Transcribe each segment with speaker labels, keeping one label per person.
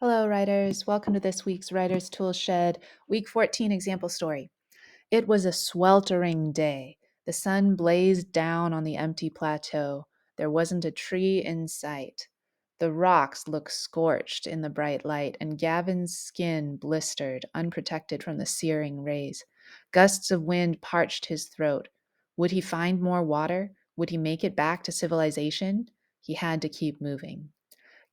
Speaker 1: Hello, writers. Welcome to this week's Writer's Tool Shed, Week 14 example story. It was a sweltering day. The sun blazed down on the empty plateau. There wasn't a tree in sight. The rocks looked scorched in the bright light, and Gavin's skin blistered, unprotected from the searing rays. Gusts of wind parched his throat. Would he find more water? Would he make it back to civilization? He had to keep moving.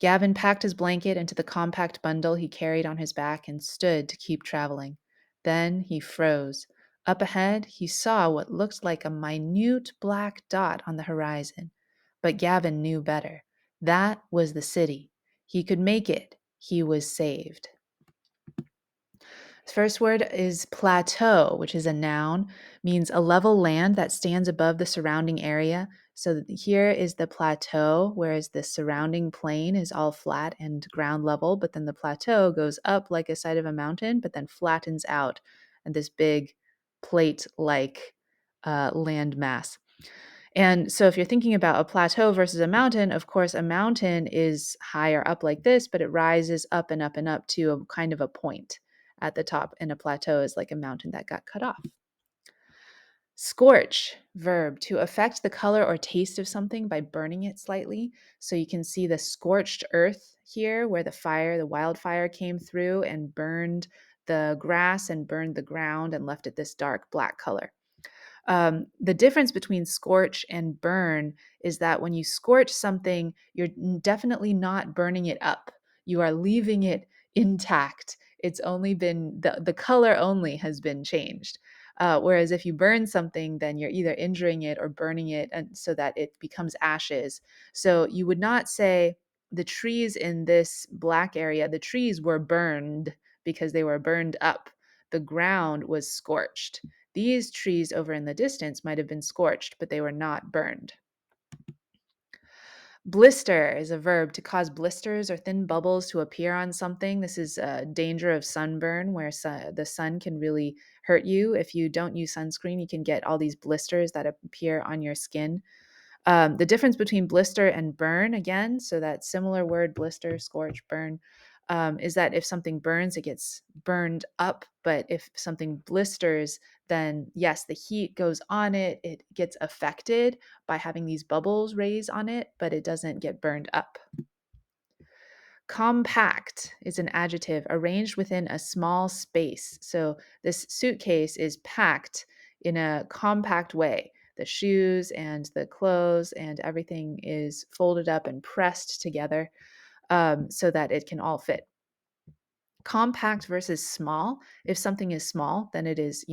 Speaker 1: Gavin packed his blanket into the compact bundle he carried on his back and stood to keep traveling. Then he froze. Up ahead, he saw what looked like a minute black dot on the horizon. But Gavin knew better. That was the city. He could make it. He was saved. The first word is plateau, which is a noun, means a level land that stands above the surrounding area. So here is the plateau, whereas the surrounding plain is all flat and ground level, but then the plateau goes up like a side of a mountain, but then flattens out and this big plate-like land mass. And so if you're thinking about a plateau versus a mountain, of course, a mountain is higher up like this, but it rises up and up and up to a kind of a point at the top, and a plateau is like a mountain that got cut off. Scorch, verb, to affect the color or taste of something by burning it slightly. So you can see the scorched earth here where the wildfire came through and burned the grass and burned the ground and left it this dark black color. The difference between scorch and burn is that when you scorch something, you're definitely not burning it up. You are leaving it intact. It's only been the color only has been changed. Whereas if you burn something, then you're either injuring it or burning it, and so that it becomes ashes. So you would not say the trees in this black area, the trees were burned because they were burned up. The ground was scorched. These trees over in the distance might have been scorched, but they were not burned. Blister is a verb to cause blisters or thin bubbles to appear on something. This is a danger of sunburn where the sun can really hurt you. If you don't use sunscreen, you can get all these blisters that appear on your skin. The difference between blister and burn, again, so that similar word, blister, scorch, burn, is that if something burns, it gets burned up. But if something blisters, then yes, the heat goes on it. It gets affected by having these bubbles raise on it, but it doesn't get burned up. Compact is an adjective arranged within a small space. So this suitcase is packed in a compact way. The shoes and the clothes and everything is folded up and pressed together so that it can all fit. Compact versus small. If something is small, then it is,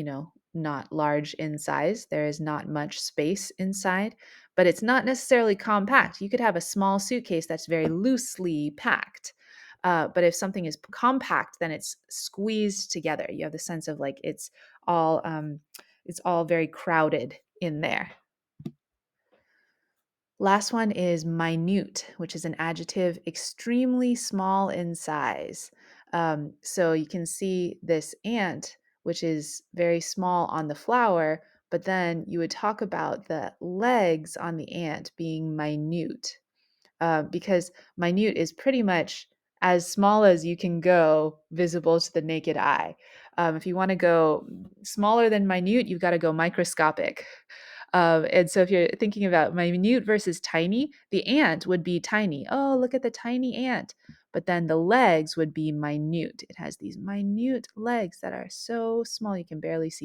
Speaker 1: not large in size. There is not much space inside, but it's not necessarily compact. You could have a small suitcase that's very loosely packed. But if something is compact, then it's squeezed together. You have the sense of like it's all very crowded in there. Last one is minute, which is an adjective extremely small in size. So you can see this ant, which is very small on the flower, but then you would talk about the legs on the ant being minute, because minute is pretty much as small as you can go visible to the naked eye. If you want to go smaller than minute, you've got to go microscopic. And so if you're thinking about minute versus tiny, the ant would be tiny. Oh, look at the tiny ant. But then the legs would be minute. It has these minute legs that are so small you can barely see them.